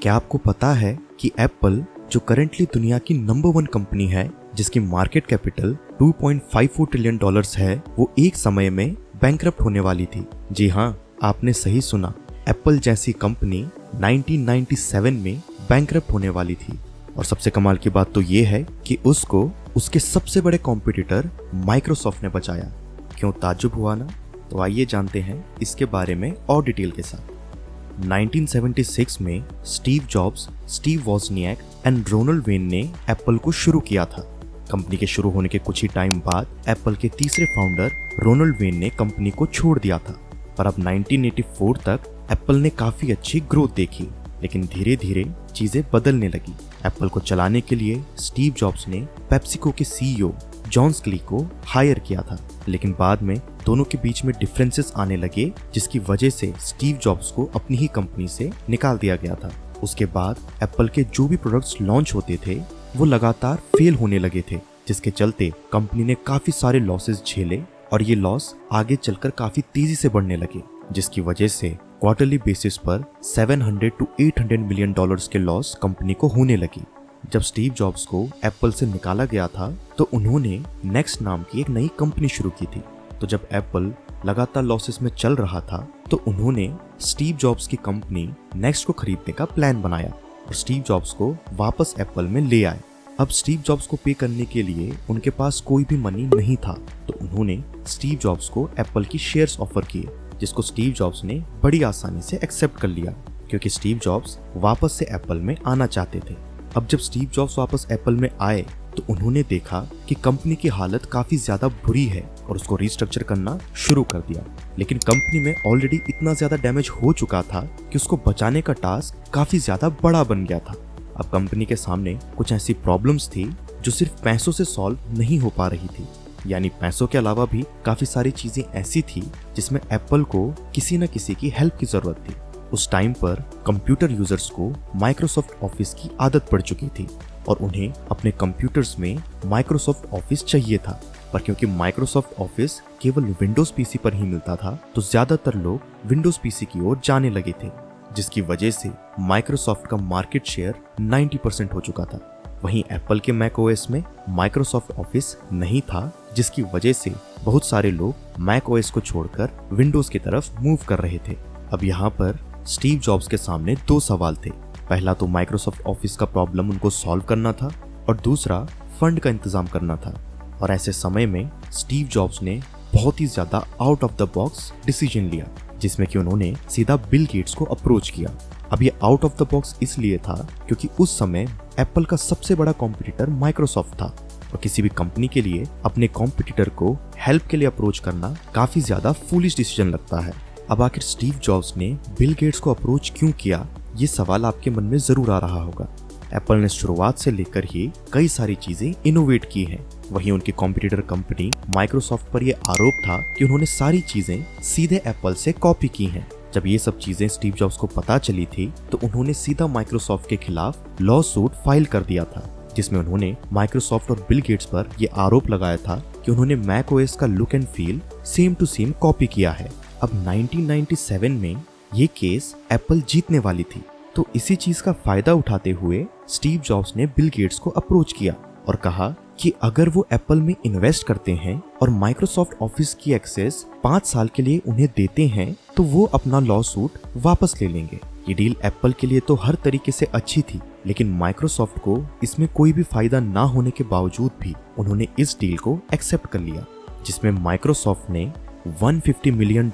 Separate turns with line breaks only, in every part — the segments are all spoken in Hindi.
क्या आपको पता है कि एप्पल जो करंटली दुनिया की नंबर 1 कंपनी है, जिसकी मार्केट कैपिटल $2.54 ट्रिलियन है, वो एक समय में बैंकरप्ट होने वाली थी। जी हाँ, आपने सही सुना, एप्पल जैसी कंपनी 1997 में बैंकरप्ट होने वाली थी। और सबसे कमाल की बात तो ये है कि उसको उसके सबसे बड़े कॉम्पिटिटर माइक्रोसॉफ्ट ने बचाया। क्यों ताज्जुब हुआ ना? तो आइए जानते हैं इसके बारे में और डिटेल के साथ। 1976 में Steve Jobs, Steve Wozniak and Ronald Wayne ने एप्पल को शुरू किया था। कंपनी के शुरू होने के कुछ ही टाइम बाद एप्पल के तीसरे फाउंडर रोनाल्ड वेन ने कंपनी को छोड़ दिया था। पर अब 1984 तक एप्पल ने काफी अच्छी ग्रोथ देखी, लेकिन धीरे धीरे चीजें बदलने लगी। एप्पल को चलाने के लिए स्टीव जॉब्स ने पेप्सिको के सीईओ जॉन स्किली को हायर किया था, लेकिन बाद में दोनों के बीच में डिफरेंसेस आने लगे, जिसकी वजह से स्टीव जॉब्स को अपनी ही कंपनी से निकाल दिया गया था। उसके बाद एप्पल के जो भी प्रोडक्ट्स लॉन्च होते थे वो लगातार फेल होने लगे थे, जिसके चलते कंपनी ने काफी सारे लॉसेस झेले और ये लॉस आगे चलकर काफी तेजी से बढ़ने लगे, जिसकी वजह से क्वार्टरली बेसिस पर $700 to $800 मिलियन के लॉस कंपनी को होने लगी। जब स्टीव जॉब्स को एप्पल से निकाला गया था तो उन्होंने नेक्स्ट नाम की एक नई कंपनी शुरू की थी। तो जब एप्पल लगातार लॉसेस में चल रहा था तो उन्होंने स्टीव जॉब्स की कंपनी नेक्स्ट को खरीदने का प्लान बनाया और स्टीव जॉब्स को वापस एप्पल में ले आए। अब स्टीव जॉब्स को पे करने के लिए उनके पास कोई भी मनी नहीं था, तो उन्होंने स्टीव जॉब्स को एप्पल की शेयर्स ऑफर किए, जिसको स्टीव जॉब्स ने बड़ी आसानी से एक्सेप्ट कर लिया, क्योंकि स्टीव जॉब्स वापस से एप्पल में आना चाहते थे। अब जब स्टीव जॉब्स वापस एप्पल में आए तो उन्होंने देखा कि कंपनी की हालत काफी ज्यादा बुरी है और उसको रिस्ट्रक्चर करना शुरू कर दिया। लेकिन कंपनी में ऑलरेडी इतना ज्यादा डैमेज हो चुका था कि उसको बचाने का टास्क काफी ज्यादा बड़ा बन गया था। अब कंपनी के सामने कुछ ऐसी प्रॉब्लम्स थी जो सिर्फ पैसों से सॉल्व नहीं हो पा रही थी, यानी पैसों के अलावा भी काफी सारी चीजें ऐसी थी जिसमें एप्पल को किसी न किसी की हेल्प की जरूरत थी। उस टाइम पर कंप्यूटर यूजर्स को माइक्रोसॉफ्ट ऑफिस की आदत पड़ चुकी थी और उन्हें अपने कंप्यूटर्स में माइक्रोसॉफ्ट ऑफिस चाहिए था। पर क्योंकि माइक्रोसॉफ्ट ऑफिस केवल विंडोज पीसी पर ही मिलता था, तो ज्यादातर लोग विंडोज पीसी की ओर जाने लगे थे, जिसकी वजह से माइक्रोसॉफ्ट का मार्केट शेयर 90% हो चुका था। वहीं एप्पल के मैक ओएस में माइक्रोसॉफ्ट ऑफिस नहीं था, जिसकी वजह से बहुत सारे लोग मैक ओएस को छोड़कर विंडोज की तरफ मूव कर रहे थे। अब यहाँ पर स्टीव जॉब्स के सामने 2 सवाल थे। पहला तो माइक्रोसॉफ्ट ऑफिस का प्रॉब्लम उनको सॉल्व करना था और दूसरा फंड का इंतजाम करना था। और ऐसे समय में स्टीव जॉब्स ने बहुत ही ज्यादा out of the box decision लिया, जिसमें कि उन्होंने सीधा बिल गेट्स को अप्रोच किया। अब ये आउट ऑफ द बॉक्स इसलिए था क्योंकि उस समय एप्पल का सबसे बड़ा कॉम्पिटिटर माइक्रोसॉफ्ट था और किसी भी कंपनी के लिए अपने कॉम्पिटिटर को हेल्प के लिए अप्रोच करना काफी ज्यादा फूलिश डिसीजन लगता है। अब आखिर स्टीव जॉब्स ने बिल गेट्स को अप्रोच क्यों किया, ये सवाल आपके मन में जरूर आ रहा होगा। एप्पल ने शुरुआत से लेकर ही कई सारी चीजें इनोवेट की हैं। वहीं उनकी कॉम्पिटिटर कंपनी माइक्रोसॉफ्ट पर यह आरोप था कि उन्होंने सारी चीजें सीधे एप्पल से कॉपी की हैं। जब ये सब चीजें स्टीव जॉब्स को पता चली थी तो उन्होंने सीधा माइक्रोसॉफ्ट के खिलाफ लॉ सूट फाइल कर दिया था, जिसमें उन्होंने माइक्रोसॉफ्ट और बिल गेट्स पर यह आरोप लगाया था कि उन्होंने मैक ओएस का look and feel same to same copy किया है। अब 1997 में ये केस एप्पल जीतने वाली थी, तो इसी चीज का फायदा उठाते हुए स्टीव जॉब्स ने बिल गेट्स को अप्रोच किया और कहा कि अगर वो एप्पल में इन्वेस्ट करते हैं और माइक्रोसॉफ्ट ऑफिस की एक्सेस 5 साल के लिए उन्हें देते हैं तो वो अपना लॉ सूट वापस ले लेंगे। ये डील एप्पल के लिए तो हर तरीके से अच्छी थी, लेकिन माइक्रोसॉफ्ट को इसमें कोई भी फायदा ना होने के बावजूद भी उन्होंने इस डील को एक्सेप्ट कर लिया, जिसमें माइक्रोसॉफ्ट ने $150 मिलियन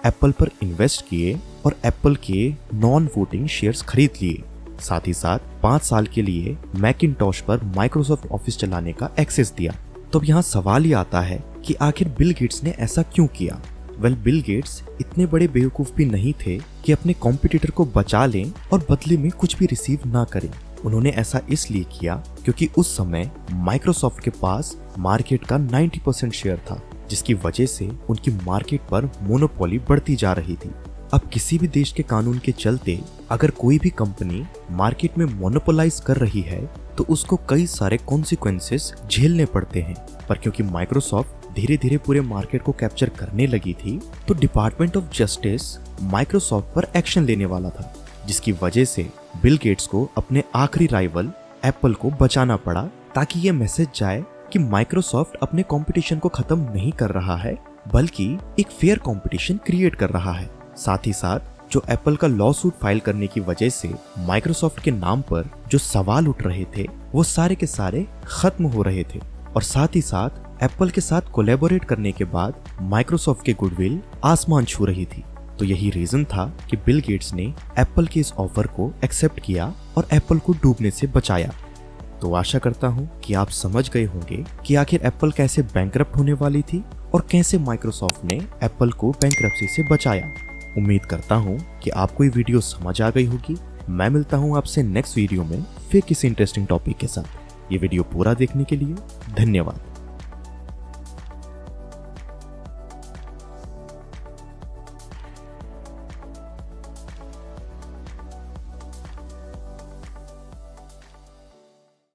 एप्पल पर इन्वेस्ट किए और एप्पल के नॉन वोटिंग शेयर्स खरीद लिए। साथ ही साथ 5 साल के लिए मैकिन्टॉश पर माइक्रोसॉफ्ट ऑफिस चलाने का एक्सेस दिया। तो अब यहाँ सवाल ये आता है कि आखिर बिल गेट्स ने ऐसा क्यों किया? बिल गेट्स इतने बड़े बेवकूफ भी नहीं थे कि अपने कॉम्पिटिटर को बचा लें और बदले में कुछ भी रिसीव ना करें। उन्होंने ऐसा इसलिए किया क्योंकि उस समय माइक्रोसॉफ्ट के पास मार्केट का 90% शेयर था, जिसकी वजह से उनकी मार्केट पर मोनोपोली बढ़ती जा रही थी। अब किसी भी देश के कानून के चलते अगर कोई भी कंपनी मार्केट में मोनोपोलाइज कर रही है तो उसको कई सारे कॉन्सिक्वेंसेस झेलने पड़ते हैं। पर क्योंकि माइक्रोसॉफ्ट धीरे धीरे पूरे मार्केट को कैप्चर करने लगी थी तो डिपार्टमेंट ऑफ जस्टिस माइक्रोसॉफ्ट पर एक्शन लेने वाला था, जिसकी वजह से बिल गेट्स को अपने आखिरी राइवल एप्पल को बचाना पड़ा, ताकि ये मैसेज जाए कि माइक्रोसॉफ्ट अपने कंपटीशन को खत्म नहीं कर रहा है, बल्कि एक फेयर कंपटीशन क्रिएट कर रहा है। साथ ही साथ जो एप्पल का लॉ सूट फाइल करने की वजह से माइक्रोसॉफ्ट के नाम पर जो सवाल उठ रहे थे वो सारे के सारे खत्म हो रहे थे। और साथ ही साथ एप्पल के साथ कोलैबोरेट करने के बाद माइक्रोसॉफ्ट के गुडविल आसमान छू रही थी। तो यही रीजन था कि बिल गेट्स ने एप्पल के इस ऑफर को एक्सेप्ट किया और एप्पल को डूबने से बचाया। तो आशा करता हूँ कि आप समझ गए होंगे कि आखिर एप्पल कैसे बैंकरप्ट होने वाली थी और कैसे माइक्रोसॉफ्ट ने एप्पल को बैंकरप्सी से बचाया। उम्मीद करता हूँ कि आपको ये वीडियो समझ आ गई होगी। मैं मिलता हूँ आपसे नेक्स्ट वीडियो में फिर किसी इंटरेस्टिंग टॉपिक के साथ। ये वीडियो पूरा देखने के लिए धन्यवाद।